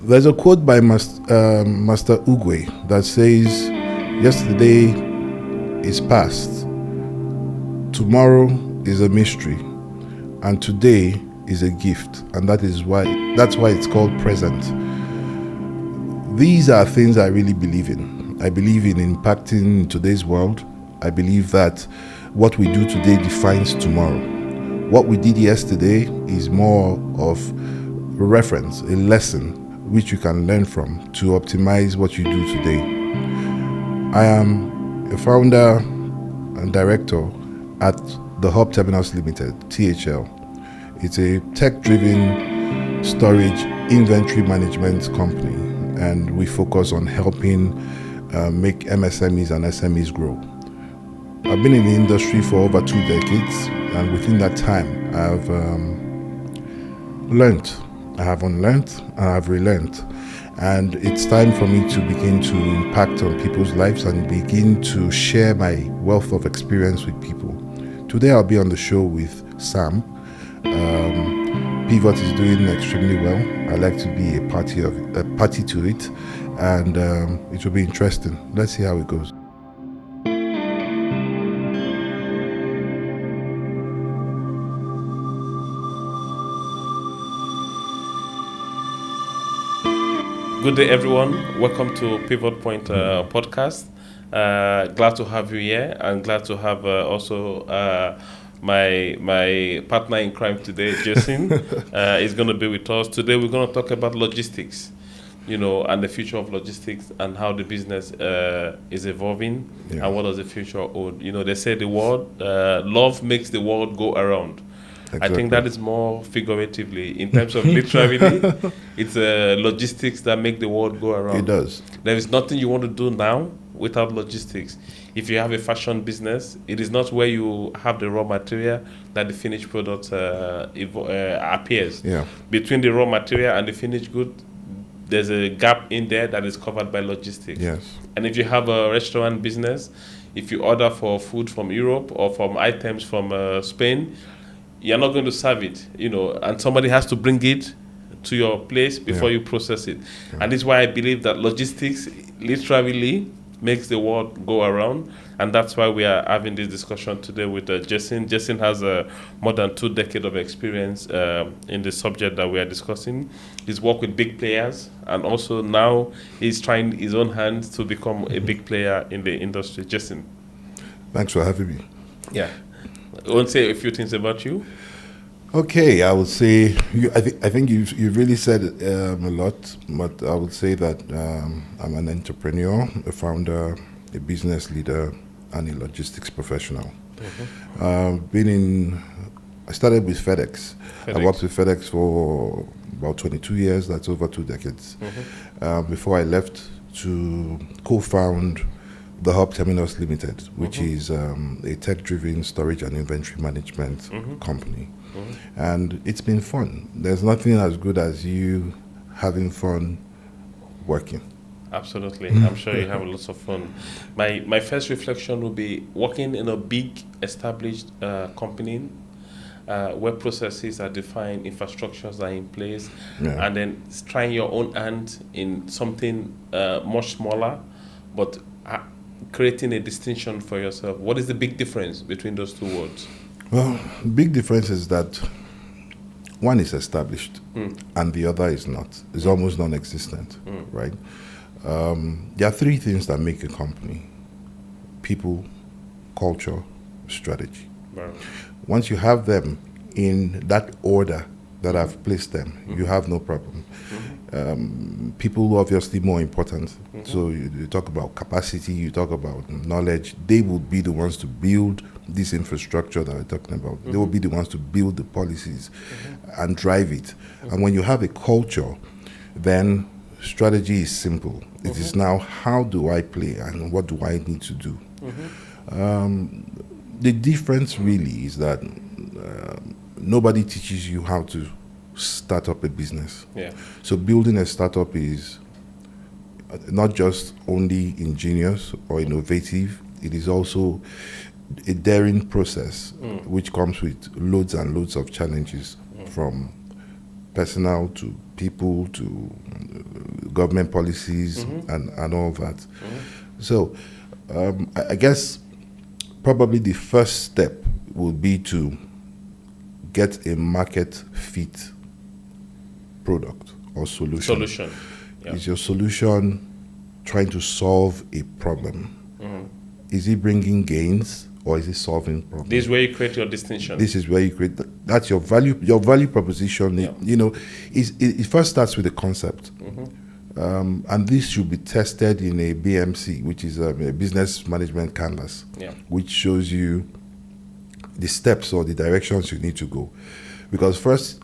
There's a quote by Master Ugwe that says, "Yesterday is past, tomorrow is a mystery, and today is a gift." And that's why it's called present. These are things I really believe in. I believe in impacting today's world. I believe that what we do today defines tomorrow. What we did yesterday is more of a reference, a lesson which you can learn from to optimize what you do today. I am a founder and director at the Hub Terminus Limited, THL. It's a tech-driven storage inventory management company, and we focus on helping make MSMEs and SMEs grow. I've been in the industry for over 2 decades, and within that time, I've learned, I have unlearned, and I've relearned. And it's time for me to begin to impact on people's lives and begin to share my wealth of experience with people. Today, I'll be on the show with Sam. Pivot is doing extremely well. I like to be a party to it, and it will be interesting. Let's see how it goes. Good day, everyone. Welcome to Pivot Point podcast. Glad to have you here, and glad to have also my partner in crime today, Jayson, is going to be with us. Today we're going to talk about logistics, and the future of logistics and how the business is evolving, and what does the future hold. They say the word, love makes the world go around. Exactly. I think that is more figuratively. In terms of literally, it's logistics that make the world go around. It does. There is nothing you want to do now without logistics. If you have a fashion business, it is not where you have the raw material that the finished product appears. Yeah. Between the raw material and the finished good, there's a gap in there that is covered by logistics. Yes. And if you have a restaurant business, if you order for food from Europe or from items from Spain, you're not going to serve it, and somebody has to bring it to your place before you process it. Yeah. And this is why I believe that logistics literally makes the world go around. And that's why we are having this discussion today with Jayson. Jayson has more than 2 decades of experience in the subject that we are discussing. He's worked with big players, and also now he's trying his own hand to become a big player in the industry. Jayson. Thanks for having me. Yeah. I want to say a few things about you. Okay, I would say I think you've really said a lot, but I would say that I'm an entrepreneur, a founder, a business leader, and a logistics professional. Mm-hmm. I started with FedEx. I worked with FedEx for about 22 years. That's over 2 decades. Mm-hmm. Before I left to co-found the Hub Terminus Limited, which is a tech-driven storage and inventory management company. Mm-hmm. And it's been fun. There's nothing as good as you having fun working. Absolutely. I'm sure you have lots of fun. My first reflection would be working in a big established company where processes are defined, infrastructures are in place, and then trying your own hand in something much smaller, but creating a distinction for yourself. What is the big difference between those two words? Well, big difference is that one is established and the other is not. It's almost non-existent, right? There are 3 things that make a company: people, culture, strategy. Right. Once you have them in that order that I've placed them, you have no problem. People obviously more important. So you talk about capacity, you talk about knowledge. They will be the ones to build this infrastructure that we're talking about. They will be the ones to build the policies and drive it. And when you have a culture, then strategy is simple. It is now, how do I play and what do I need to do? The difference really is that nobody teaches you how to start up a business. Yeah. So building a startup is not just only ingenious or innovative, it is also a daring process which comes with loads and loads of challenges, from personal to people to government policies and all that. So I guess probably the first step would be to get a market fit product or solution. Yeah. Is your solution trying to solve a problem? Is it bringing gains or is it solving problems? This is where you create your distinction. This is where you create that's your value proposition. It first starts with the concept. And this should be tested in a BMC, which is a business management canvas, which shows you the steps or the directions you need to go. Because first,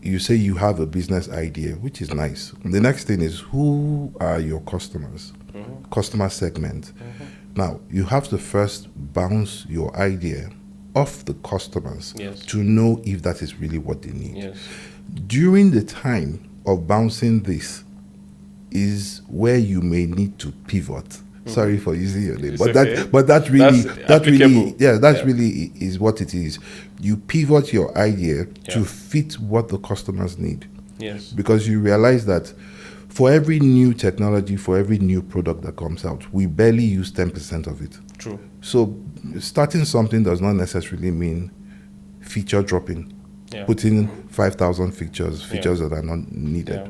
you say you have a business idea, which is nice. The next thing is, who are your customers? Customer segment. Now, you have to first bounce your idea off the customers to know if that is really what they need. During the time of bouncing this is where you may need to pivot. Sorry for using your name, but that really is what it is. You pivot your idea to fit what the customers need. Because you realize that for every new technology, for every new product that comes out, we barely use 10% of it. True. So starting something does not necessarily mean feature dropping, putting 5,000 features that are not needed.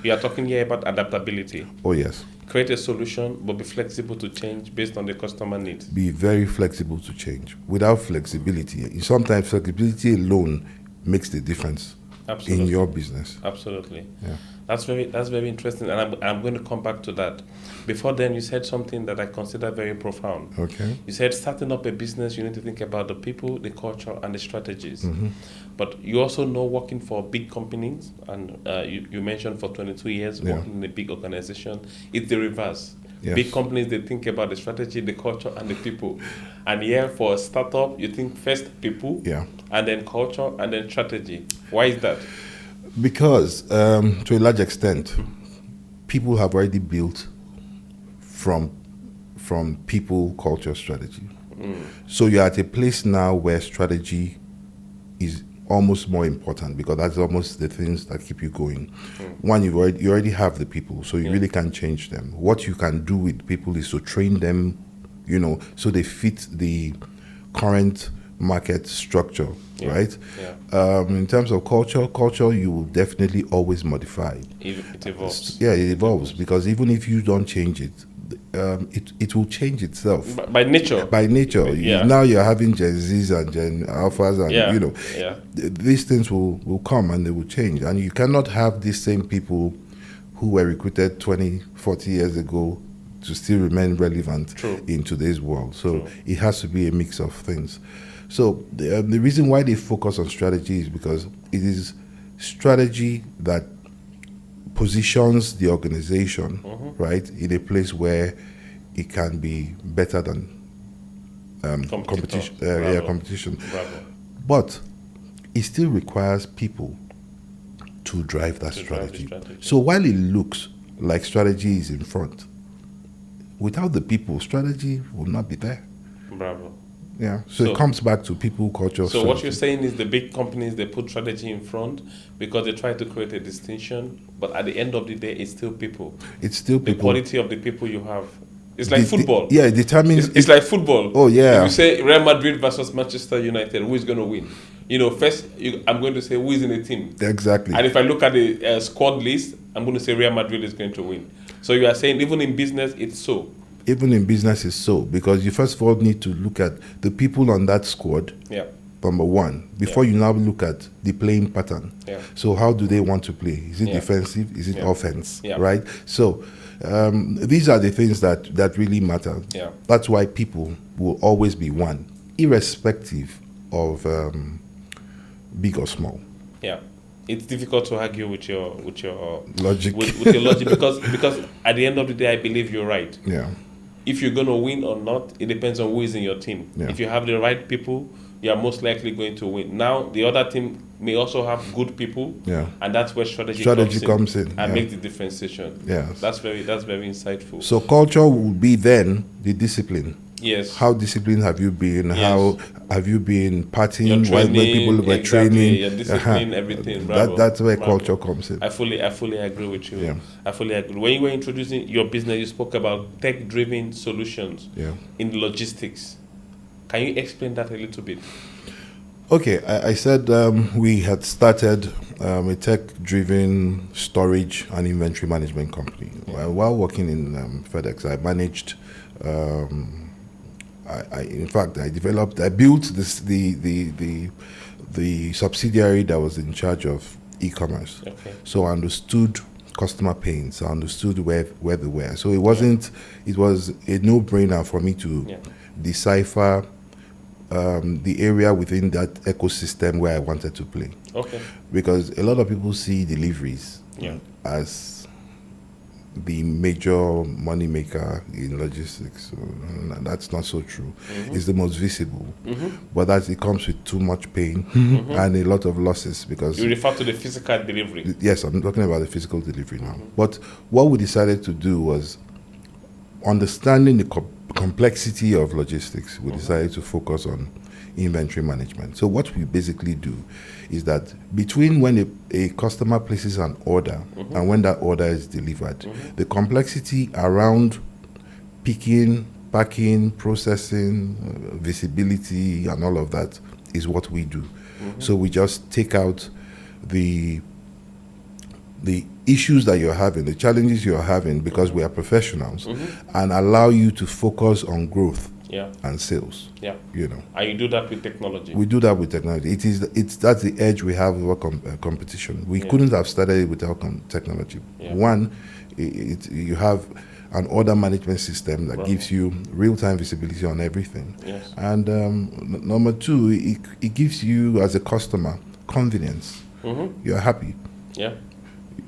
We are talking here about adaptability. Oh, yes. Create a solution, but be flexible to change based on the customer needs. Be very flexible to change. Without flexibility, sometimes flexibility alone makes the difference in your business. Absolutely. Yeah. That's very interesting, and I'm going to come back to that. Before then, you said something that I consider very profound. Okay. You said starting up a business, you need to think about the people, the culture, and the strategies. But you also know working for big companies, and you mentioned for 22 years working in a big organization, it's the reverse. Yes. Big companies, they think about the strategy, the culture, and the people. And here, for a startup, you think first people, and then culture, and then strategy. Why is that? Because to a large extent, people have already built from people, culture, strategy. So you're at a place now where strategy is almost more important, because that's almost the things that keep you going. One, you already have the people, so you really can't change them. What you can do with people is to train them, so they fit the current market structure, right? In terms of culture, you will definitely always modify. It evolves. Yeah, it evolves, because even if you don't change it, it will change itself. By nature. By nature. Now you're having Gen Zs and Gen Alphas, and these things will come and they will change. And you cannot have these same people who were recruited 20, 40 years ago to still remain relevant in today's world. So it has to be a mix of things. So the reason why they focus on strategy is because it is strategy that positions the organization, right, in a place where it can be better than competition. Competition. But it still requires people to drive that strategy. So while it looks like strategy is in front, without the people, strategy will not be there. Bravo. Yeah, so it comes back to people, culture. So what you're saying is the big companies, they put strategy in front because they try to create a distinction, but at the end of the day, it's still people. It's still people. The quality of the people you have. It's like football. It determines. It's like football. Oh, yeah. If you say Real Madrid versus Manchester United, who is going to win? First, I'm going to say who is in the team. Exactly. And if I look at the squad list, I'm going to say Real Madrid is going to win. So you are saying even in business, it's so. Even in business is so, because you first of all need to look at the people on that squad, number one, before you now look at the playing pattern. So how do they want to play? Is it defensive? Is it offense? Right? So these are the things that really matter. That's why people will always be one, irrespective of big or small. It's difficult to argue with your logic. With your logic because at the end of the day, I believe you're right. If you're going to win or not, it depends on who is in your team. If you have the right people, you are most likely going to win. Now, the other team may also have good people, and that's where strategy comes in and make the differentiation. That's very insightful. So culture will be then the discipline. Yes. How disciplined have you been? Yes. How have you been partying when Training, people were exactly, training? your discipline, everything. Bravo. That's where Bravo. culture comes in. I fully agree with you. Yeah. I fully agree. When you were introducing your business, you spoke about tech-driven solutions in logistics. Can you explain that a little bit? Okay, I said we had started a tech-driven storage and inventory management company. While working in FedEx, I managed. I built the subsidiary that was in charge of e-commerce. Okay. So I understood customer pains. I understood where they were. So it wasn't. It was a no-brainer for me to decipher the area within that ecosystem where I wanted to play. Okay. Because a lot of people see deliveries as the major money maker in logistics. So, that's not so true. It's the most visible, but that it comes with too much pain and a lot of losses. Because you refer to the physical delivery. Yes, I'm talking about the physical delivery now. But what we decided to do was, understanding the complexity of logistics, we decided to focus on inventory management. So what we basically do is that between when a customer places an order and when that order is delivered, the complexity around picking, packing, processing, visibility, and all of that is what we do. So we just take out the issues that you're having, the challenges you're having, because we are professionals, and allow you to focus on growth and sales. Yeah. You know. And you do that with technology. We do that with technology. That's the edge we have over competition. We couldn't have started it without technology. One, you have an order management system that gives you real-time visibility on everything. Yes. And number two, it gives you as a customer convenience. You're happy. Yeah.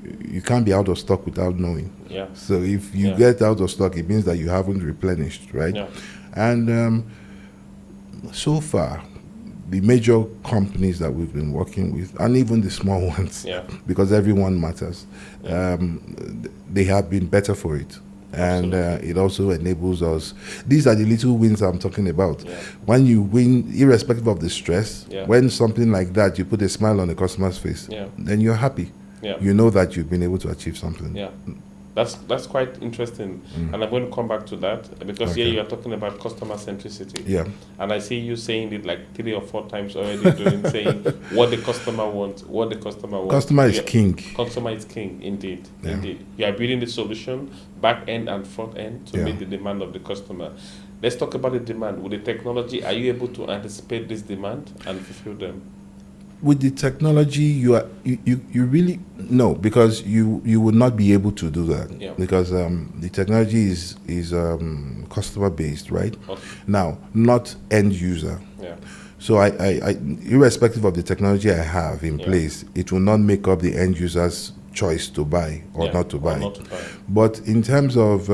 You can't be out of stock without knowing. Yeah. So if you get out of stock, it means that you haven't replenished, right? Yeah. And so far, the major companies that we've been working with, and even the small ones, because everyone matters, they have been better for it. And it also enables us. These are the little wins I'm talking about. Yeah. When you win, irrespective of the stress, when something like that, you put a smile on the customer's face, then you're happy. Yeah. You know that you've been able to achieve something. Yeah, that's quite interesting, and I'm going to come back to that because here you are talking about customer centricity. Yeah, and I see you saying it like 3 or 4 times already, saying what the customer wants, what the customer wants. Customer is king. Customer is king, indeed, indeed. You are building the solution, back end and front end, to meet the demand of the customer. Let's talk about the demand. With the technology, are you able to anticipate this demand and fulfill them? With the technology, you really no, because you would not be able to do that because the technology is customer based, right? Okay. Now, not end user. Yeah. So I irrespective of the technology I have in place, it will not make up the end user's choice to buy or not to buy. But in terms of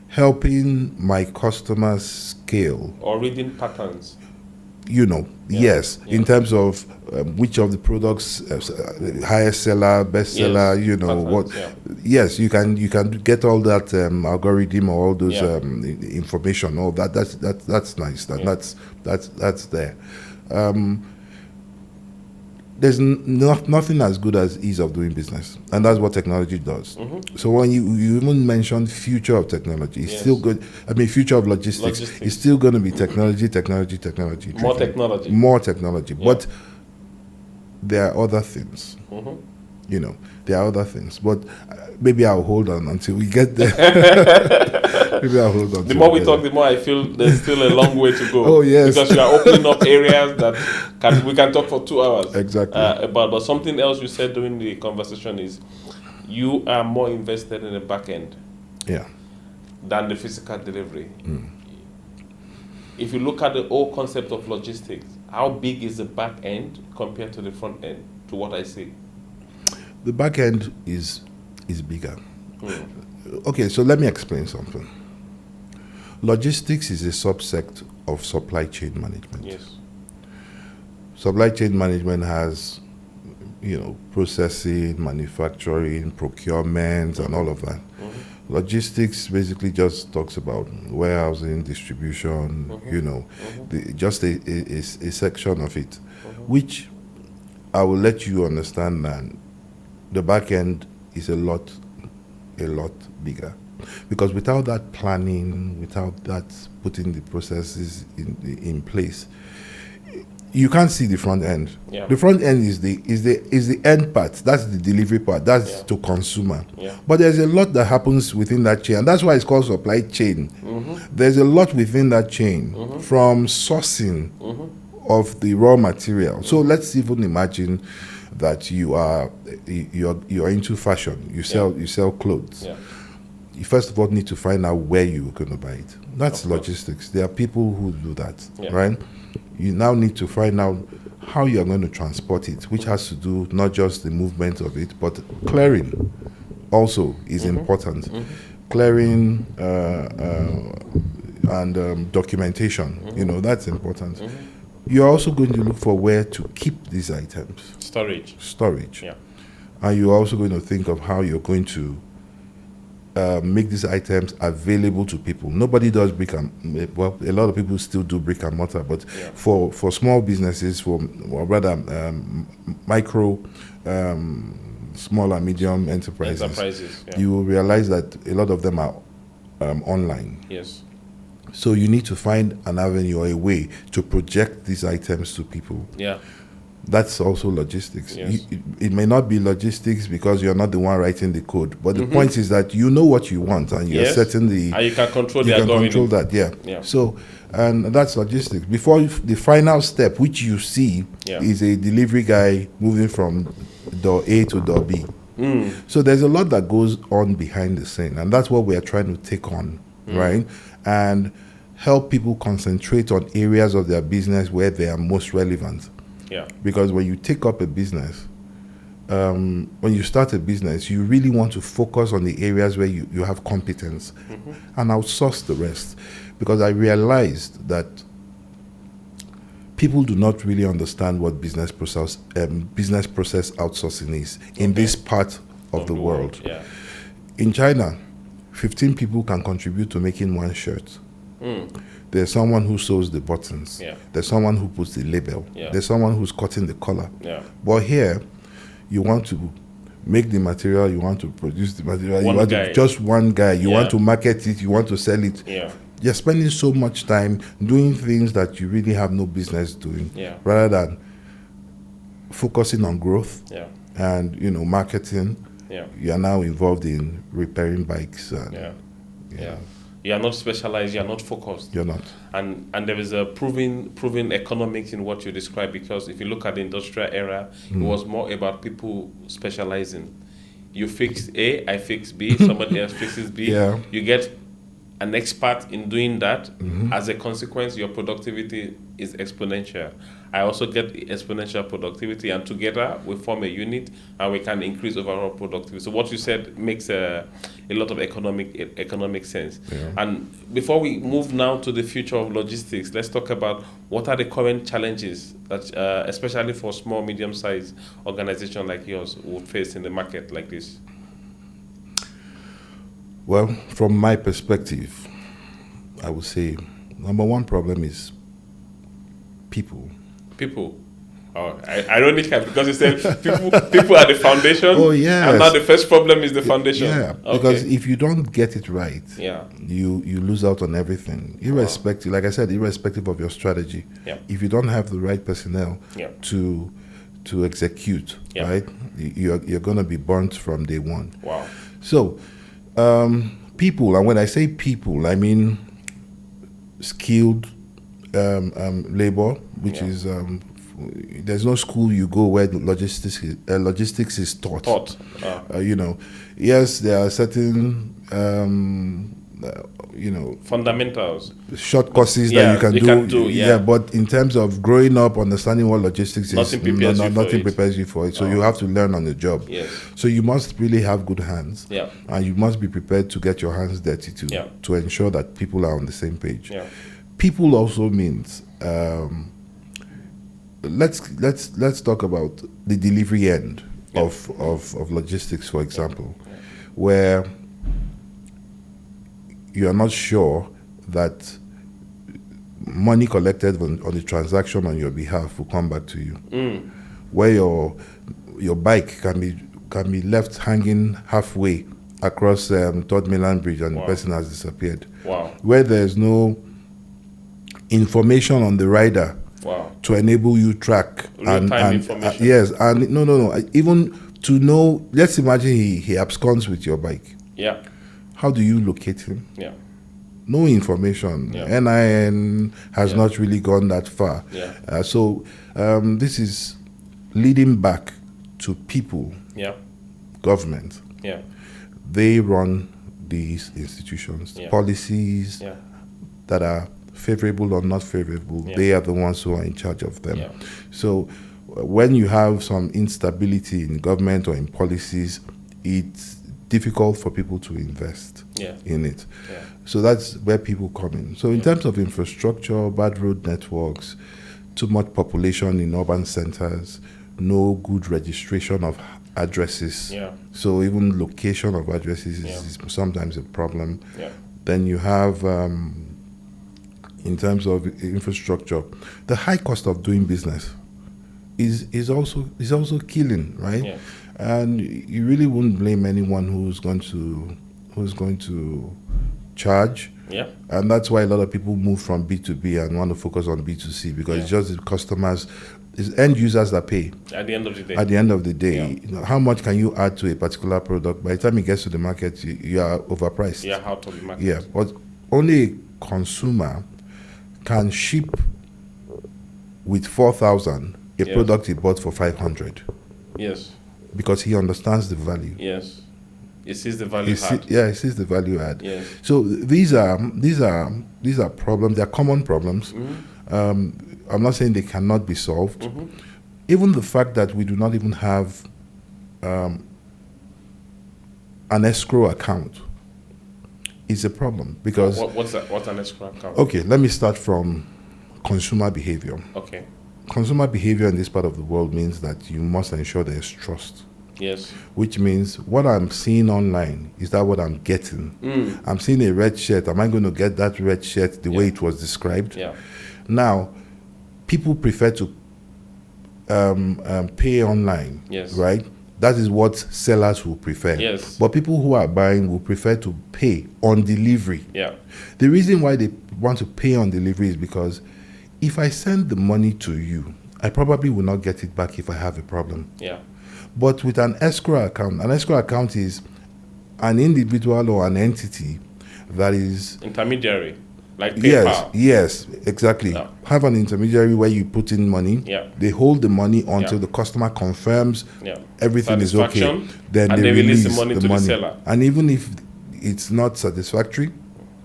helping my customers scale or reading patterns. Yes, in terms of which of the products, highest seller, best seller, patterns, yes, you can get all that algorithm or all those information. All that's nice. That's there. There's nothing as good as ease of doing business, and that's what technology does. So when you even mentioned future of technology, it's still good. I mean, future of logistics. It's still going to be technology. More technology. But there are other things. There are other things. But maybe I'll hold on until we get there. Maybe I'll hold on. The more we talk, the more I feel there's still a long way to go. Oh, yes. Because you are opening up areas that we can talk for 2 hours. Exactly. But something else you said during the conversation is you are more invested in the back end than the physical delivery. If you look at the whole concept of logistics, how big is the back end compared to the front end, to what I see? The back end is bigger. Okay, so let me explain something. Logistics is a subset of supply chain management. Yes. Supply chain management has, processing, manufacturing, procurement, and all of that. Logistics basically just talks about warehousing, distribution, just a section of it, which I will let you understand that the back end is a lot bigger. Because without that planning, without that putting the processes in place, you can't see the front end. Yeah. The front end is the end part. That's the delivery part. That's to consumer. Yeah. But there's a lot that happens within that chain, and that's why it's called supply chain. There's a lot within that chain, from sourcing of the raw material. So let's even imagine that you're into fashion. You sell clothes. Yeah. You first of all need to find out where you're going to buy it. That's logistics. There are people who do that, right? You now need to find out how you're going to transport it, which has to do not just the movement of it, but clearing also is important. Clearing and documentation, that's important. You're also going to look for where to keep these items. Storage. Yeah. And you're also going to think of how you're going to make these items available to people. Nobody does brick and a lot of people still do brick and mortar, but for small businesses, or rather micro, small and medium enterprises, you will realize that a lot of them are online. Yes. So you need to find an avenue or a way to project these items to people. Yeah. That's also logistics. Yes. It may not be logistics because you're not the one writing the code, but the point is that you know what you want and you're setting the... And you can control the algorithm. You can control that, yeah. So, and that's logistics. Before the final step, which you see, is a delivery guy moving from door A to door B. So there's a lot that goes on behind the scene, and that's what we are trying to take on, right? And help people concentrate on areas of their business where they are most relevant. Yeah. Because when you take up a business, when you start a business, you really want to focus on the areas where you have competence and outsource the rest. Because I realized that people do not really understand what business process outsourcing is in this part of the world. Yeah. In China, 15 people can contribute to making one shirt. There's someone who sews the buttons. Yeah. There's someone who puts the label. Yeah. There's someone who's cutting the collar. Yeah. But here, you want to make the material, you want to produce the material, just one guy. You want to market it, you want to sell it. Yeah. You're spending so much time doing things that you really have no business doing, rather than focusing on growth and marketing. Yeah. You are now involved in repairing bikes. And, You are not specialized, you are not focused. You're not. And there is a proven economics in what you describe, because if you look at the industrial era, it was more about people specializing. You fix A, I fix B, somebody else fixes B. Yeah. You get an expert in doing that. As a consequence, your productivity is exponential. I also get exponential productivity, and together we form a unit and we can increase overall productivity. So what you said makes a lot of economic sense. Yeah. And before we move now to the future of logistics, let's talk about what are the current challenges that, especially for small, medium-sized organizations like yours, would face in the market like this. Well, from my perspective, I would say number one problem is people. People. Oh, ironical, because you said people are the foundation. Oh, yes. And now the first problem is the foundation. Yeah, because if you don't get it right, you lose out on everything. Irrespective, like I said, irrespective of your strategy. Yeah. If you don't have the right personnel to execute, right, you're going to be burnt from day one. Wow. So, people, and when I say people, I mean skilled labor, which is there's no school you go where logistics is taught. Yes, there are certain fundamentals, short courses that you can do. But in terms of growing up, understanding what logistics nothing is, nothing prepares you for it. So you have to learn on the job. Yes. So you must really have good hands. Yeah. And you must be prepared to get your hands dirty to ensure that people are on the same page. Yeah. People also means let's talk about the delivery end of logistics, for example, where you are not sure that money collected on the transaction on your behalf will come back to you. Where your bike can be left hanging halfway across Third Mainland Bridge and the person has disappeared. Where there's no information on the rider to enable you track real-time information. Yes, and no, even to know. Let's imagine he absconds with your bike. Yeah. How do you locate him? Yeah. No information. Yeah. NIN has not really gone that far. Yeah. So this is leading back to people. Yeah. Government. Yeah. They run these institutions. Yeah. Policies that are favorable or not favorable, they are the ones who are in charge of them. Yeah. So when you have some instability in government or in policies, it's difficult for people to invest in it. Yeah. So that's where people come in. So in terms of infrastructure, bad road networks, too much population in urban centers, no good registration of addresses. Yeah. So even location of addresses is sometimes a problem. Yeah. Then you have, in terms of infrastructure, the high cost of doing business is also killing, right? Yeah. And you really wouldn't blame anyone who's going to charge. Yeah. And that's why a lot of people move from B2B and want to focus on B2C, because it's just the customers, it's end users that pay. At the end of the day. At the end of the day, how much can you add to a particular product? By the time it gets to the market, you are overpriced. Yeah, out of the market. Yeah, but only a consumer can ship with 4,000 a product he bought for 500. Yes. Because he understands the value. Yes. It sees the value add. It sees the value add. Yes. So these are problems. They are common problems. I'm not saying they cannot be solved. Even the fact that we do not even have an escrow account is a problem, because what's that? What's an escrow account? Okay, let me start from consumer behavior. Okay. Consumer behavior in this part of the world means that you must ensure there is trust. Yes. Which means what I'm seeing online, is that what I'm getting? I'm seeing a red shirt. Am I going to get that red shirt the way it was described? Yeah. Now, people prefer to pay online. Yes. Right? That is what sellers will prefer. Yes. But people who are buying will prefer to pay on delivery. Yeah. The reason why they want to pay on delivery is because if I send the money to you, I probably will not get it back if I have a problem. Yeah. But with an escrow account is an individual or an entity that is intermediary, like PayPal. Yes, exactly. Yeah. Have an intermediary where you put in money. Yeah. They hold the money until the customer confirms everything is okay. Then they release the money to the seller. And even if it's not satisfactory,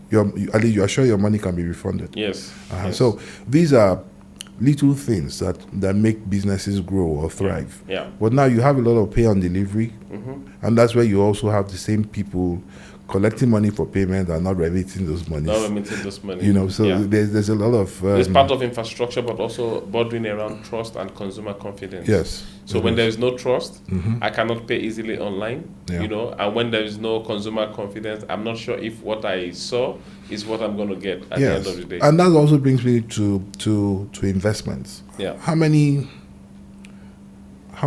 you are sure your money can be refunded. Yes. Yes. So these are little things that make businesses grow or thrive. Yeah. But now you have a lot of pay on delivery, and that's where you also have the same people collecting money for payment and not remitting those monies. Not remitting those money. So there's a lot of... it's part of infrastructure, but also bordering around trust and consumer confidence. Yes. So when there is no trust, I cannot pay easily online, and when there is no consumer confidence, I'm not sure if what I saw is what I'm going to get at the end of the day. And that also brings me to investments. Yeah. How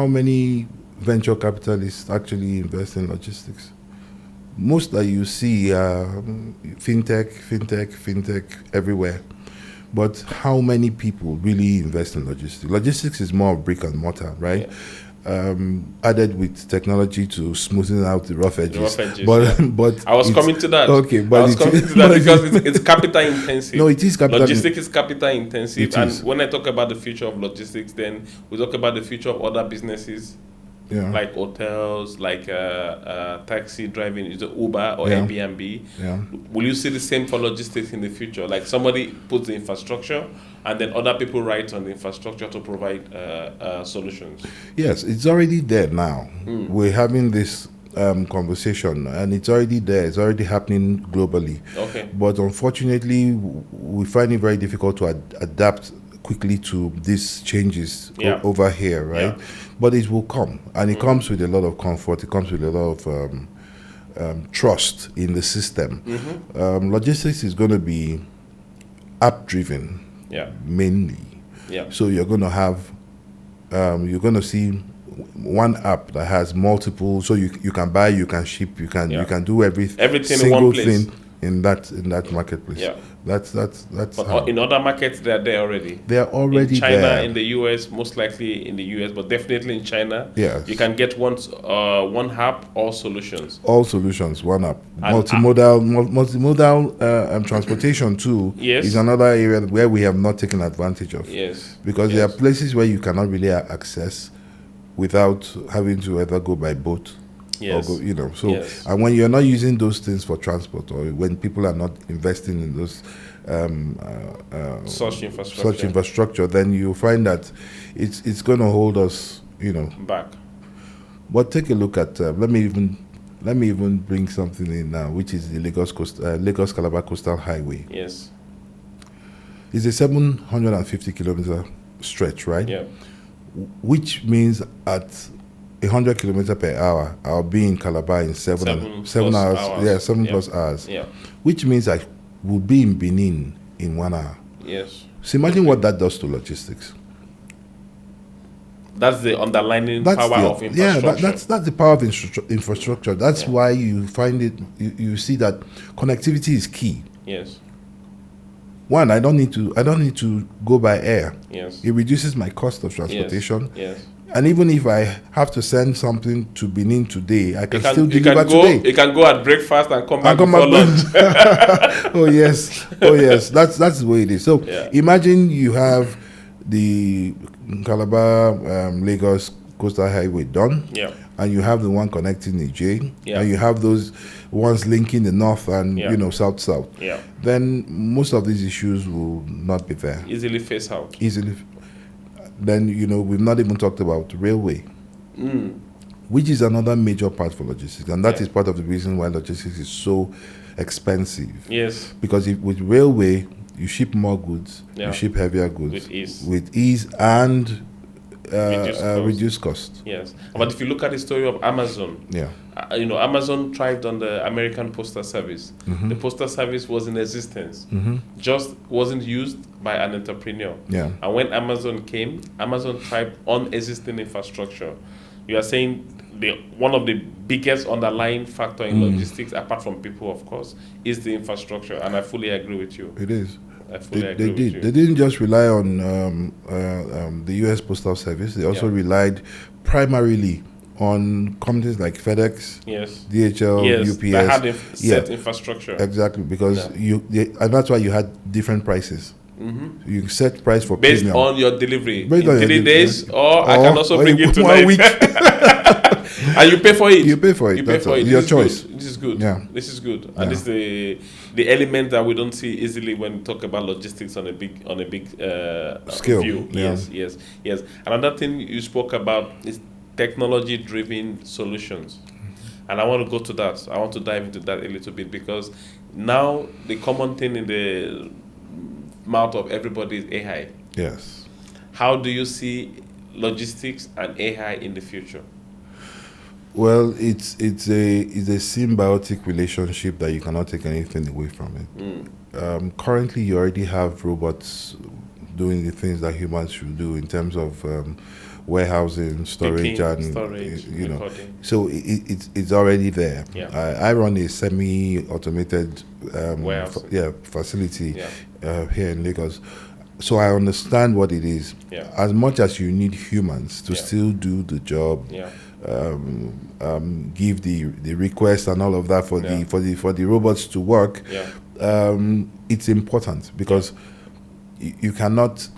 many venture capitalists actually invest in logistics? Most that you see fintech everywhere. But how many people really invest in logistics? Logistics is more of brick and mortar, right? Yeah. Added with technology to smoothen out the rough edges. But I was coming to that. Okay, but I was coming to that because it's capital intensive. No, it is capital. Logistics is capital intensive, and when I talk about the future of logistics, then we talk about the future of other businesses. Yeah. Like hotels, like taxi driving, is it Uber or Airbnb? Yeah. Will you see the same for logistics in the future? Like somebody puts the infrastructure, and then other people write on the infrastructure to provide solutions. Yes, it's already there now. We're having this conversation, and it's already there. It's already happening globally. Okay. But unfortunately, we find it very difficult to adapt quickly to these changes over here, right? Yeah. But it will come, and it comes with a lot of comfort. It comes with a lot trust in the system. Logistics is going to be app-driven, mainly. Yeah. So you're going to have, you're going to see one app that has multiple. So you can buy, you can ship, you can do everything in one place. thing in that marketplace. Yeah. That's But in other markets, they're there already. They're already in China, there. In the US, most likely in the US, but definitely in China. Yes. You can get one app, all solutions. All solutions, one app. And Multimodal transportation too is another area where we have not taken advantage of. Yes. Because there are places where you cannot really access without having to either go by boat. Yes. Or go, and when you're not using those things for transport, or when people are not investing in those such infrastructure, then you find that it's going to hold us, back. But take a look at let me even bring something in now, which is the Lagos Calabar Coastal Highway. Yes. It's a 750 kilometer stretch, right? Yeah. Which means at 100 kilometers per hour, I'll be in Calabar in 7 hours. Yeah, 7 plus hours. Yeah. Which means I will be in Benin in 1 hour. Yes. So imagine what that does to logistics. That's the underlying power of infrastructure. Yeah, that's the power of infrastructure. That's why you find it. You see that connectivity is key. Yes. One, I don't need to go by air. Yes. It reduces my cost of transportation. Yes. And even if I have to send something to Benin today, I can still deliver today. You can go at breakfast and come back before lunch. Oh yes. That's the way it is. So imagine you have the Calabar Lagos Coastal Highway done. Yeah. And you have the one connecting Niger. Yeah. And you have those ones linking the north and south. Yeah. Then most of these issues will not be there. Easily phase out. Then we've not even talked about railway, which is another major part for logistics, and that is part of the reason why logistics is so expensive. Yes. Because with railway, you ship more goods, you ship heavier goods with ease and reduced cost. Yes, but if you look at the story of Amazon, Amazon thrived on the American Postal Service. The Postal Service was in existence, just wasn't used by an entrepreneur. Yeah. And when Amazon came, Amazon thrived on existing infrastructure. You are saying one of the biggest underlying factor in logistics, apart from people, of course, is the infrastructure, and I fully agree with you. It is. I fully agree with you. They didn't just rely on the U.S. Postal Service. They also relied primarily on companies like FedEx, DHL, UPS. That had set infrastructure. Exactly, because and that's why you had different prices. You set price for based premium. on your delivery in 3 days, or I can also bring it to 1 week. And you pay for it. You pay for it. That's your choice. This is good. Yeah. This is good. And this is the element that we don't see easily when we talk about logistics on a big scale. View. Yes. Another thing you spoke about is technology-driven solutions. And I want to go to that. I want to dive into that a little bit, because now the common thing in the mouth of everybody is AI. Yes. How do you see logistics and AI in the future? Well, it's a symbiotic relationship that you cannot take anything away from it. Currently, you already have robots doing the things that humans should do in terms of warehousing, storage, recording. So it's already there. Yeah. I run a semi-automated facility here in Lagos. So I understand what it is. Yeah. As much as you need humans to still do the job, give the request and all of that for the robots to work, it's important, because you cannot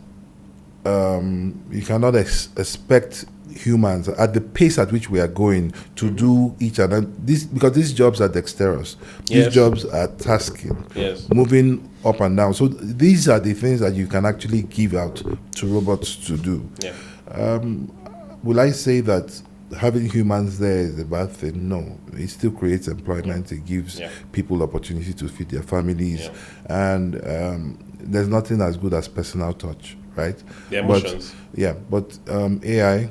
expect humans at the pace at which we are going to do each other because these jobs are dexterous. These jobs are tasking, moving up and down. So these are the things that you can actually give out to robots to do. Will I say that having humans there is a bad thing? No. It still creates employment. It gives people opportunity to feed their families, and there's nothing as good as personal touch, right? The emotions. But AI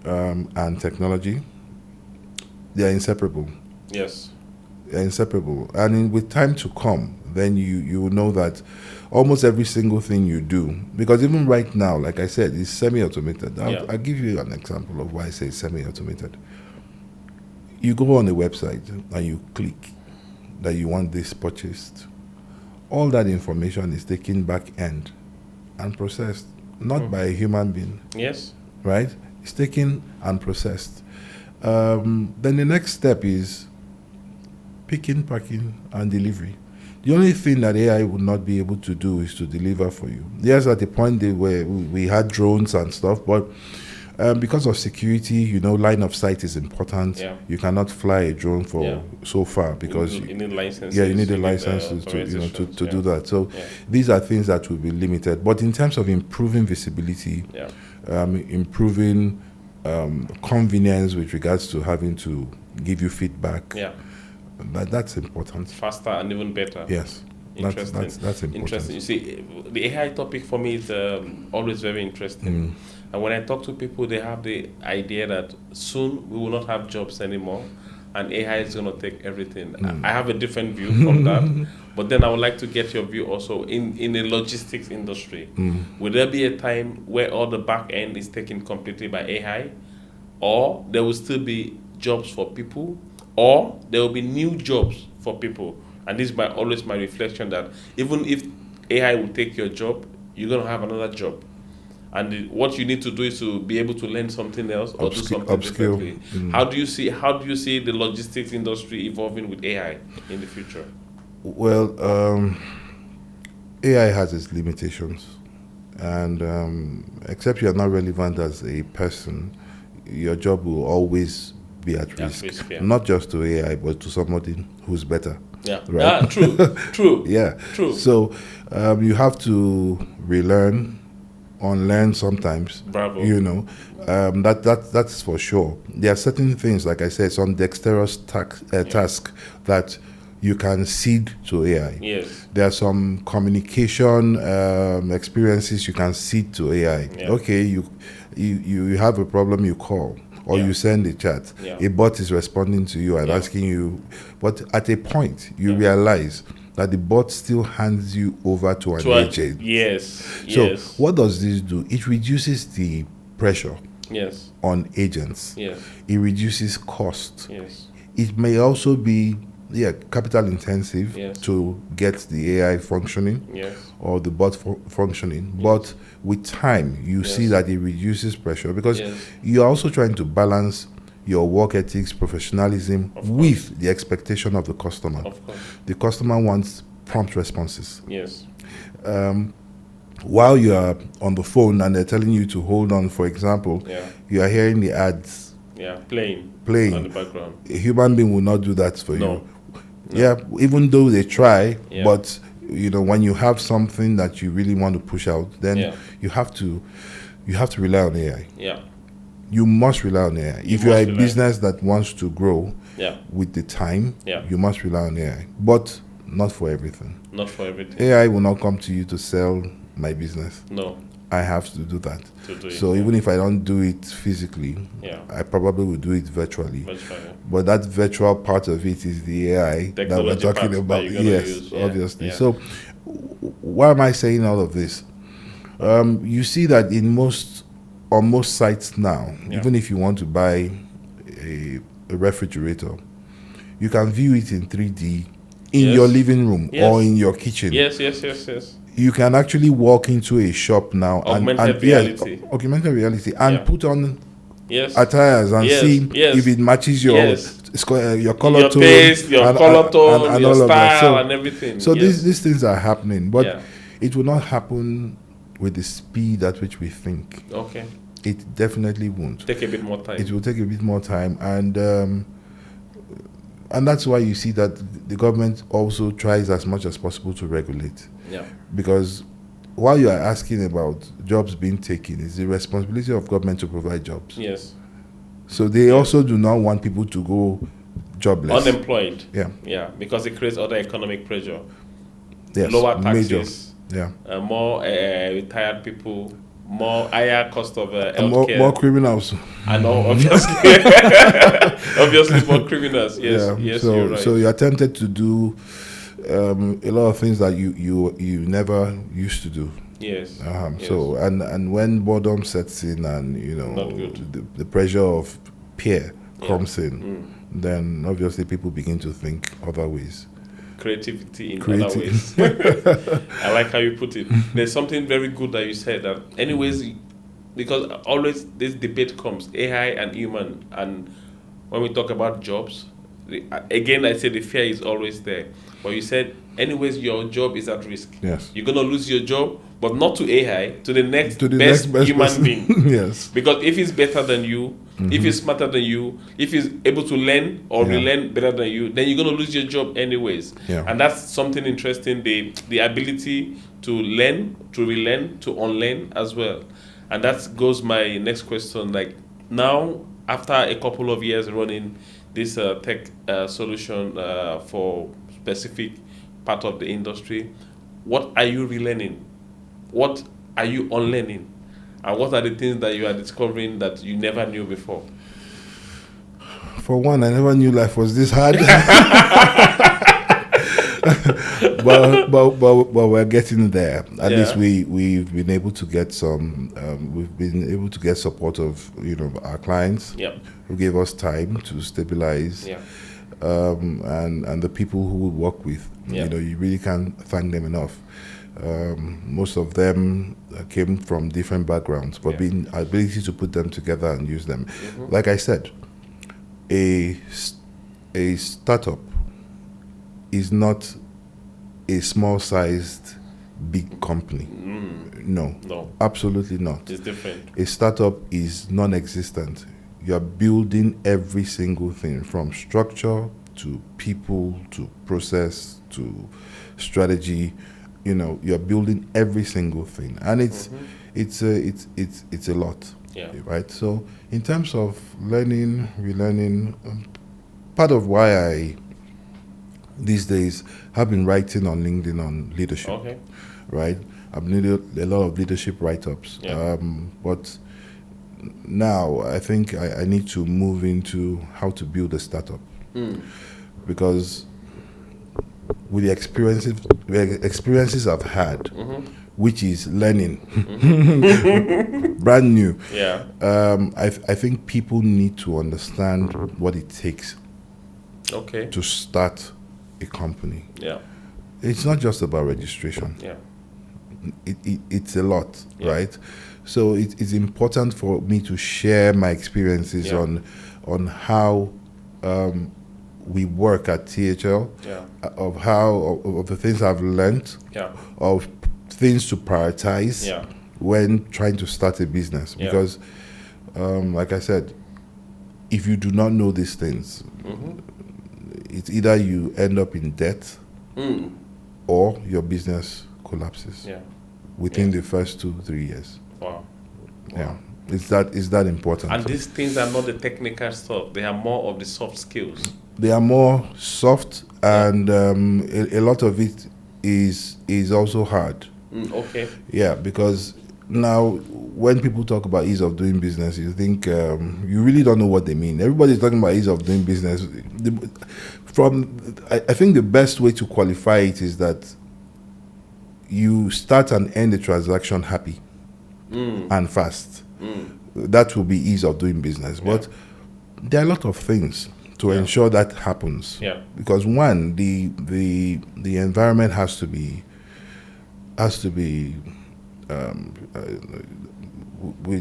and technology, they are inseparable. Yes. inseparable. And with time to come, then you will know that almost every single thing you do, because even right now, like I said, it's semi-automated. I'll give you an example of why I say semi-automated. You go on a website and you click that you want this purchased. All that information is taken back end and processed, not by a human being. Yes. Right? It's taken and processed. Then the next step is picking, packing, and delivery. The only thing that AI would not be able to do is to deliver for you. Yes, at the point where we had drones and stuff, but because of security, line of sight is important. Yeah. You cannot fly a drone for so far because you need licenses. Yeah, you need a license to do that. So these are things that will be limited. But in terms of improving visibility, improving convenience with regards to having to give you feedback. Yeah. That's important. Faster and even better. Yes. Interesting. That's important. Interesting. You see, the AI topic for me is always very interesting. And when I talk to people, they have the idea that soon we will not have jobs anymore and AI is going to take everything. I have a different view from that. But then I would like to get your view also in the logistics industry. Will there be a time where all the back end is taken completely by AI? Or there will still be jobs for people? Or there will be new jobs for people? And this is always my reflection that even if AI will take your job, you're going to have another job. And what you need to do is to be able to learn something else or do something differently. How do you see the logistics industry evolving with AI in the future? Well, AI has its limitations, and except you are not relevant as a person, your job will always be at risk. Not just to AI, but to somebody who's better. Yeah, right? True. Yeah, true. So you have to relearn, unlearn sometimes. Bravo. That's for sure. There are certain things, like I said, some dexterous task that you can cede to AI. Yes. There are some communication experiences you can cede to AI. Yeah. Okay, you have a problem, you call. Or you send a chat. Yeah. A bot is responding to you and asking you, but at a point you realize that the bot still hands you over to an agent. Yes. So what does this do? It reduces the pressure on agents. Yes. It reduces cost. Yes. It may also be capital intensive to get the AI functioning or the bot functioning. But with time, you see that it reduces pressure because you're also trying to balance your work ethics, professionalism with the expectation of the customer. Of course. The customer wants prompt responses. Yes. While you are on the phone and they're telling you to hold on, for example, you are hearing the ads. Playing on the background. A human being will not do that for you. No. Yeah, even though they try, but when you have something that you really want to push out, then you have to rely on AI. Yeah. You must rely on AI. If you are a business that wants to grow with the time, you must rely on AI. But not for everything. Not for everything. AI will not come to you to sell my business. No. I have to do that. So even if I don't do it physically, I probably will do it virtually. But that virtual part of it is the AI that we're talking about. Yes, obviously. So why am I saying all of this? You see that on most sites now, even if you want to buy a refrigerator, you can view it in 3D in your living room or in your kitchen. Yes. You can actually walk into a shop now augmented reality and put on attires and see if it matches your color tone, taste, your color tone, and your all style, of that. and everything. So these things are happening, but it will not happen with the speed at which we think. Okay. It definitely won't. Take a bit more time. It will take a bit more time, and that's why you see that the government also tries as much as possible to regulate. Yeah. Because while you are asking about jobs being taken, it's the responsibility of government to provide jobs. Yes. So they also do not want people to go jobless. Unemployed. Yeah. Yeah, because it creates other economic pressure. Yes. Lower taxes. Major. Yeah. More retired people. more higher cost of And healthcare. more criminals. I know, obviously. Obviously, more criminals. Yes, yes, so, you're right. So you're tempted to do a lot of things that you never used to do. Yes. Yes. So and when boredom sets in, and Not good. the pressure of peer comes in, then obviously people begin to think other ways. Creativity in other ways. I like how you put it. There's something very good that you said. That anyways, because always this debate comes, AI and human, and when we talk about jobs, again I say the fear is always there. But you said anyways your job is at risk. Yes. You're gonna lose your job, but not to AI, to the next To the best next best human person. being. Yes. Because if he's better than you, if he's smarter than you, if he's able to learn or relearn better than you, then you're going to lose your job anyways. Yeah. And that's something interesting, the ability to learn, to relearn, to unlearn as well. And that goes my next question. Like now, after a couple of years running this tech solution for specific part of the industry, what are you relearning? What are you unlearning? And what are the things that you are discovering that you never knew before? For one, I never knew life was this hard. but we're getting there. At least we've been able to get some. We've been able to get support of our clients who gave us time to stabilize. And the people who we work with. You really can't thank them enough. Most of them came from different backgrounds, but being ability to put them together and use them. Like I said, a startup is not a small-sized big company. No, absolutely not. It's different. A startup is non-existent. You're building every single thing, from structure to people to process to strategy. You're building every single thing, and it's a lot, right? So in terms of learning, relearning, part of why I these days have been writing on LinkedIn on leadership, right? I've needed a lot of leadership write-ups, but now I think I need to move into how to build a startup, because with the experiences I've had, which is learning, brand new. I think people need to understand what it takes to start a company. It's not just about registration. It's a lot, right? So it's important for me to share my experiences on how we work at THL, of the things I've learned, of things to prioritize when trying to start a business. Because, like I said, if you do not know these things, it's either you end up in debt or your business collapses within the first 2-3 years. It's that important. And these things are not the technical stuff. They are more of the soft skills. They are more soft, and a lot of it is also hard. Because now when people talk about ease of doing business, you think you really don't know what they mean. Everybody's talking about ease of doing business. I think the best way to qualify it is that you start and end the transaction happy and fast. That will be ease of doing business. But there are a lot of things to ensure that happens. Because one, the environment has to be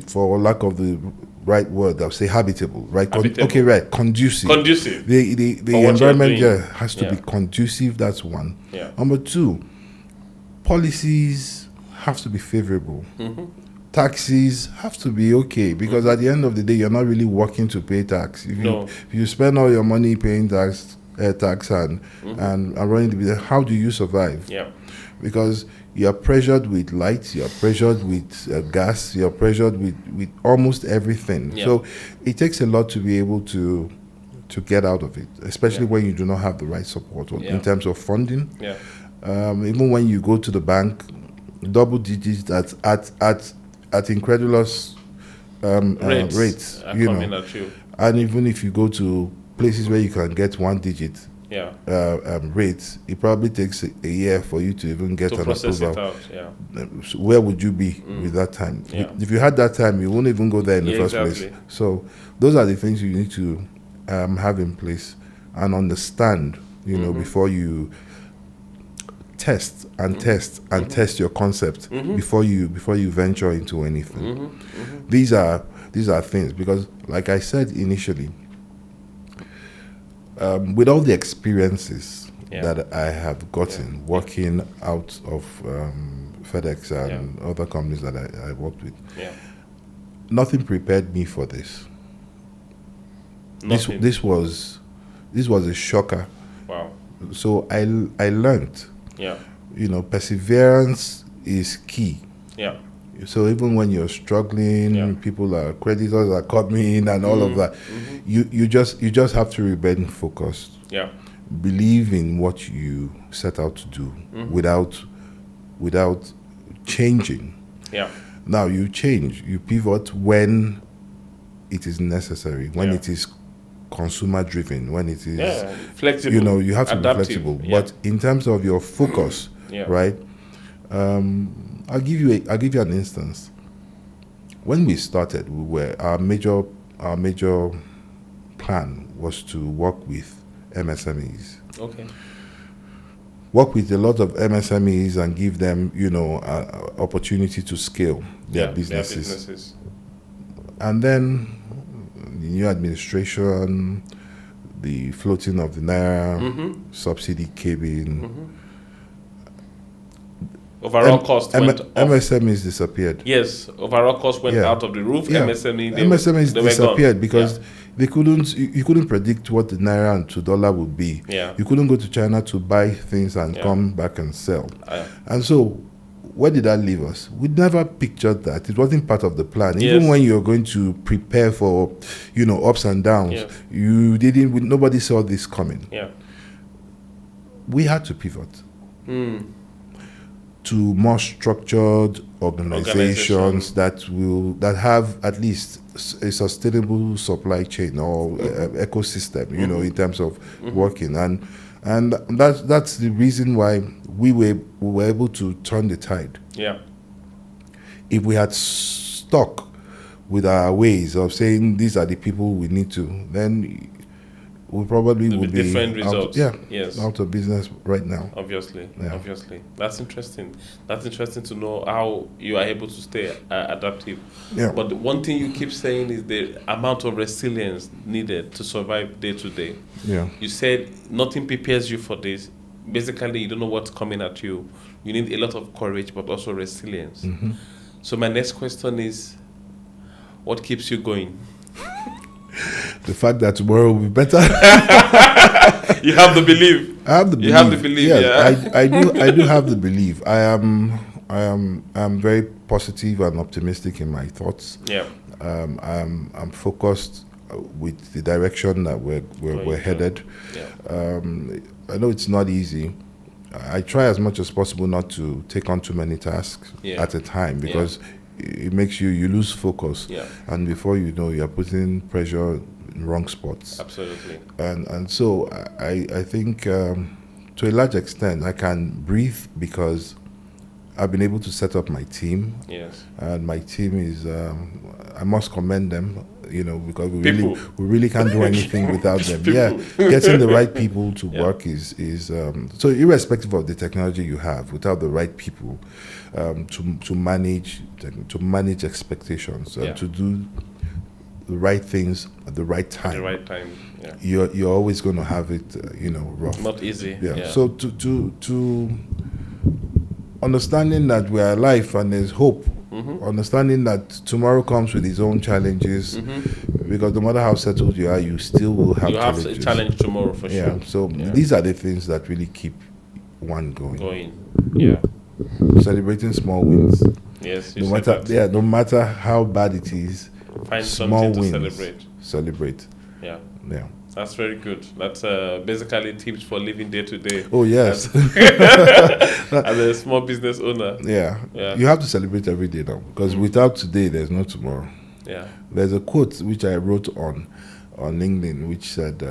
for lack of the right word, I'll say habitable, right? Conducive. The environment has to be conducive. That's one. Number two, policies have to be favorable. Taxes have to be okay, because at the end of the day, you're not really working to pay tax. If you spend all your money paying tax and running the business, how do you survive? Because you're pressured with lights, you're pressured with gas, you're pressured with almost everything. So it takes a lot to be able to get out of it, especially when you do not have the right support in terms of funding. Even when you go to the bank, double digits at incredulous rates, are you coming know. at you. And even if you go to places where you can get 1-digit Yeah. rates, it probably takes a year for you to even get To an process it approval. out. Yeah. So where would you be with that time? Yeah. If you had that time, you wouldn't even go there in the first Exactly. place. So those are the things you need to have in place and understand, you know, before you test and test and test your concept before you venture into anything. These are things, because like I said initially, with all the experiences that I have gotten working out of FedEx and other companies that I worked with, nothing prepared me for this. Nothing. This was a shocker. Wow. So I learned, Yeah. you know, perseverance is key. Yeah. So even when you're struggling, creditors are coming and all of that, you just have to remain focused. Yeah. Believe in what you set out to do without changing. Yeah. Now you change, you pivot when it is necessary, when it is consumer driven, when it is flexible. you know, you have to adaptive. be flexible. Yeah. But in terms of your focus, right? I'll give you an instance. When we started, our major plan was to work with MSMEs. Okay. Work with a lot of MSMEs and give them, you know, opportunity to scale their businesses. And then the new administration, the floating of the naira, subsidy cabin. Overall cost went off. MSMEs disappeared. Yes, overall cost went out of the roof. MSMEs disappeared because they couldn't. You couldn't predict what the naira and $2 would be. Yeah. You couldn't go to China to buy things and come back and sell. And so, where did that leave us? We never pictured that. It wasn't part of the plan. Even when you're going to prepare for, you know, ups and downs, you didn't. Nobody saw this coming. Yeah. We had to pivot to more structured organizations that have at least a sustainable supply chain or ecosystem, you know, in terms of working, and that's the reason why we were able to turn the tide. Yeah. If we had stuck with our ways of saying these are the people we need to, then we probably would be different results. Out of business right now. Obviously. That's interesting. That's interesting to know how you are able to stay adaptive. Yeah. But the one thing you keep saying is the amount of resilience needed to survive day to day. Yeah. You said nothing prepares you for this. Basically, you don't know what's coming at you. You need a lot of courage, but also resilience. So my next question is, what keeps you going? The fact that tomorrow will be better. You have the belief. I have the belief. You have the belief. Yes, I do have the belief. I am very positive and optimistic in my thoughts. Yeah. I'm focused with the direction that we're headed. Yeah. I know it's not easy. I try as much as possible not to take on too many tasks at a time, because it makes you lose focus, and before you know, you're putting pressure in wrong spots. Absolutely. And so I think to a large extent I can breathe because I've been able to set up my team. Yes. And my team is I must commend them, you know, because we really can't do anything without them. Getting the right people to work is so irrespective of the technology you have, without the right people to manage expectations, to do the right things at the right time. At the right time. You're always going to have it, rough. Not easy. So to understanding that we are alive and there's hope. Understanding that tomorrow comes with its own challenges, because no matter how settled you are, you still will have challenges. You have a challenge tomorrow for sure. So these are the things that really keep one going. Celebrating small wins. Yes. No matter how bad it is, find small something wins. to Celebrate. Yeah. That's very good. That's basically tips for living day to day. Oh yes. As a small business owner. Yeah. You have to celebrate every day now, because without today, there's no tomorrow. Yeah. There's a quote which I wrote on LinkedIn, which said,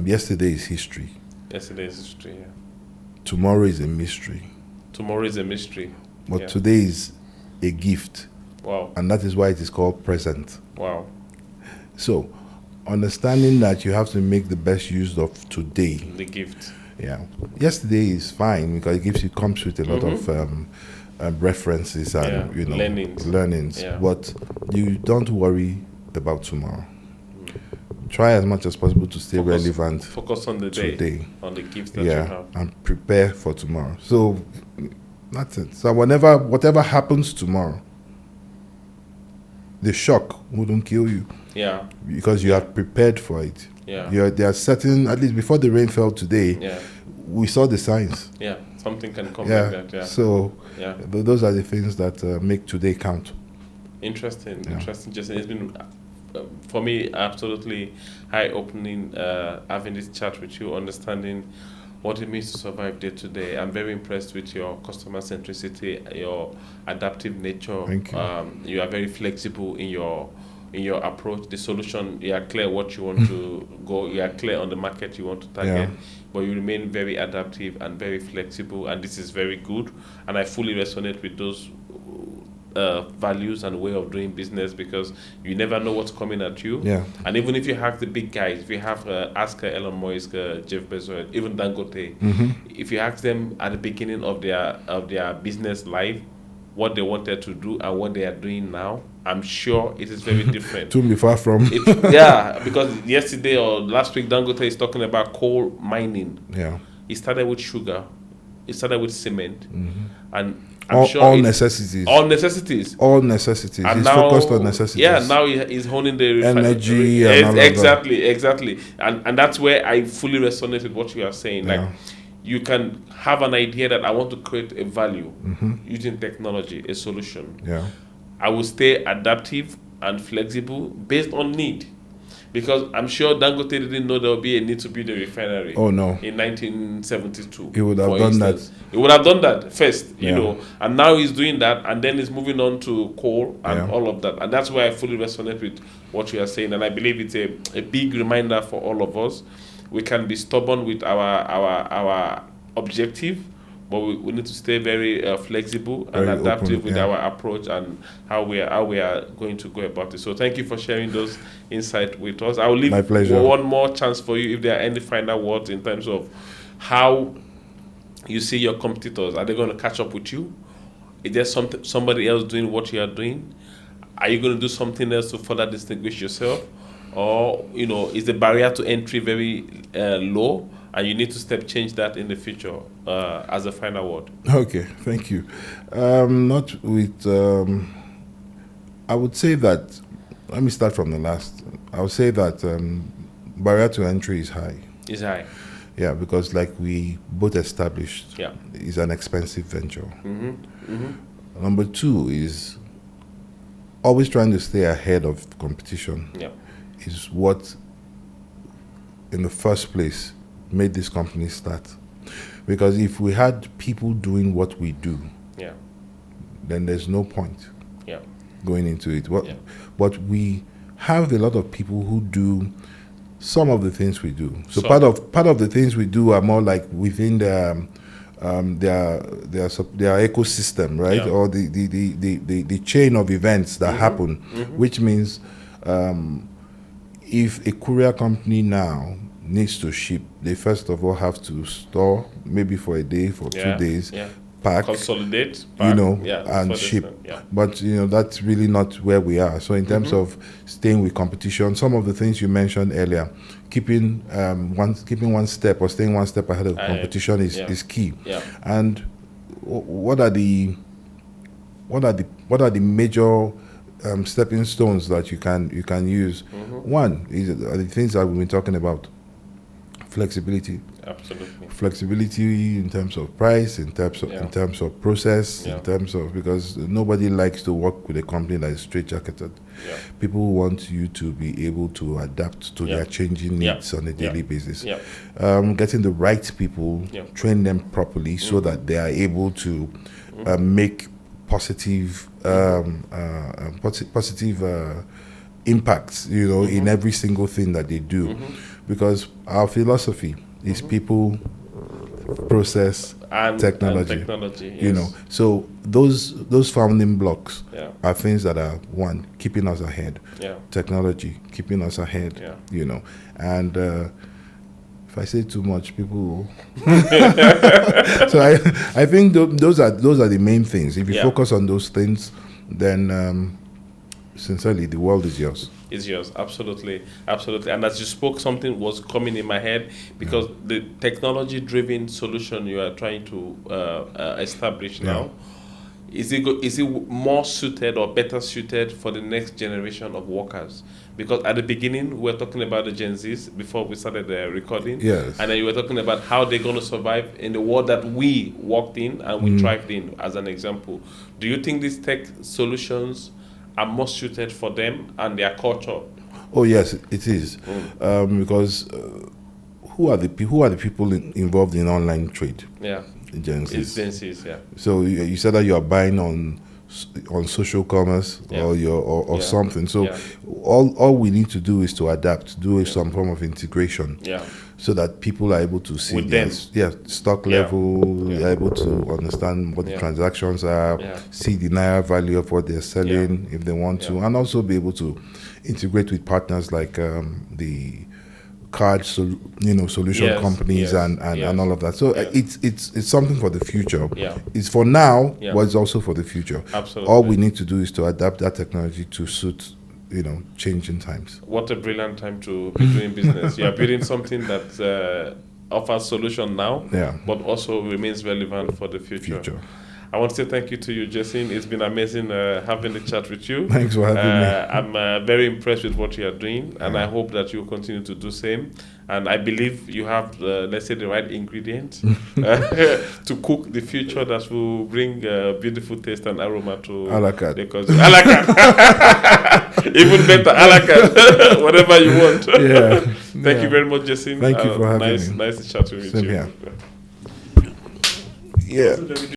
"Yesterday is history. Yesterday is history. Yeah. Tomorrow is a mystery. Tomorrow is a mystery. But today is a gift. Wow. And that is why it is called present." Wow. So, understanding that you have to make the best use of today. The gift. Yeah. Yesterday is fine because it comes with a lot of references and learnings. Yeah. But you don't worry about tomorrow. Try as much as possible to stay relevant. Focus on the today, on the gift that you have, and prepare for tomorrow. So that's it. So whatever happens tomorrow, the shock wouldn't kill you. Yeah. Because you have prepared for it. Yeah. There are certain, at least before the rain fell today, we saw the signs. Yeah. Something can come like that. Yeah. So those are the things that make today count. Interesting. Jayson, it's been for me absolutely eye-opening having this chat with you, understanding what it means to survive day to day. I'm very impressed with your customer centricity, your adaptive nature. Thank you. You are very flexible in your approach. The solution, you are clear what you want to go. You are clear on the market you want to target, but you remain very adaptive and very flexible. And this is very good. And I fully resonate with those values and way of doing business, because you never know what's coming at you. Yeah. And even if you have the big guys, if you have ask Elon Musk, Jeff Bezos, even Dangote, if you ask them at the beginning of their business life what they wanted to do and what they are doing now, I'm sure it is very different. To be far from. Because yesterday or last week, Dangote is talking about coal mining. Yeah. It started with sugar. It started with cement. And I'm all, sure all necessities. All necessities. All necessities. And he's now, focused on necessities. Yeah, now he's honing the energy and all exactly. And that's where I fully resonate with what you are saying. Like, you can have an idea that I want to create a value using technology, a solution. Yeah. I will stay adaptive and flexible based on need. Because I'm sure Dangote didn't know there would be a need to build a refinery. Oh, no. In 1972. He would have done that. He would have done that first, you know. And now he's doing that, and then he's moving on to coal and all of that. And that's why I fully resonate with what you are saying. And I believe it's a big reminder for all of us. We can be stubborn with our objective, but we need to stay very flexible and adaptive with our approach and how we are going to go about it. So thank you for sharing those insights with us. I will leave one more chance for you if there are any final words in terms of how you see your competitors. Are they going to catch up with you? Is there somebody else doing what you are doing? Are you going to do something else to further distinguish yourself? Or, is the barrier to entry very low, and you need to change that in the future as a final word? Okay, thank you. Not with, I would say that, let me start from the last. I would say that barrier to entry is high. Is high. Yeah, because like we both established, it's an expensive venture. Number two is always trying to stay ahead of the competition. Yeah. Is what, in the first place, made this company start. Because if we had people doing what we do, then there's no point going into it. But we have a lot of people who do some of the things we do. So part of the things we do are more like within their ecosystem, right? Yeah. Or the chain of events that happen, which means if a courier company now needs to ship, they first of all have to store, maybe for a day, for 2 days, pack, consolidate, pack, and ship. Yeah. But that's really not where we are. So in terms of staying with competition, some of the things you mentioned earlier, keeping one step or staying one step ahead of competition is key. Yeah. And what are the major stepping stones that you can use? One is the things that we've been talking about. flexibility. Absolutely. Flexibility in terms of price, in terms of process, in terms of, because nobody likes to work with a company that is straitjacketed. Yeah. People want you to be able to adapt to their changing needs on a daily basis. Yeah. Getting the right people, train them properly so that they are able to make positive impacts, in every single thing that they do. Because our philosophy is people, process, and technology. So those founding blocks are things that are, one, keeping us ahead. Technology keeping us ahead. And if I say too much, people so I think those are the main things. If you focus on those things, then sincerely, the world is yours. It's yours, absolutely. And as you spoke, something was coming in my head, because the technology-driven solution you are trying to establish now, is it more suited or better suited for the next generation of workers? Because at the beginning, we were talking about the Gen Zs before we started the recording. Yes. And then you were talking about how they're going to survive in the world that we walked in and we thrived in, as an example. Do you think these tech solutions are more suited for them and their culture? Oh yes, it is. Because who are the people involved in online trade? Gen Zs. It's Gen Zs, yeah. So you said that you are buying on social commerce or something. So all we need to do is to adapt, do some form of integration, so that people are able to see their stock level, are able to understand what the transactions are, see the naira value of what they're selling if they want to, and also be able to integrate with partners like the card solution companies and all of that. So it's something for the future. It's for now, but it's also for the future. Absolutely. All we need to do is to adapt that technology to suit changing times. What a brilliant time to be doing business. You are building something that offers solution now, but also remains relevant for the future. I want to say thank you to you, Jayson. It's been amazing having the chat with you. Thanks for having me. I'm very impressed with what you are doing, and I hope that you will continue to do the same. And I believe you have, let's say, the right ingredients to cook the future that will bring beautiful taste and aroma to a la carte. A la carte. Even better, a la carte. Whatever you want. Thank you very much, Jayson. Thank you for having me. Nice to chat with you. Same here. Yeah.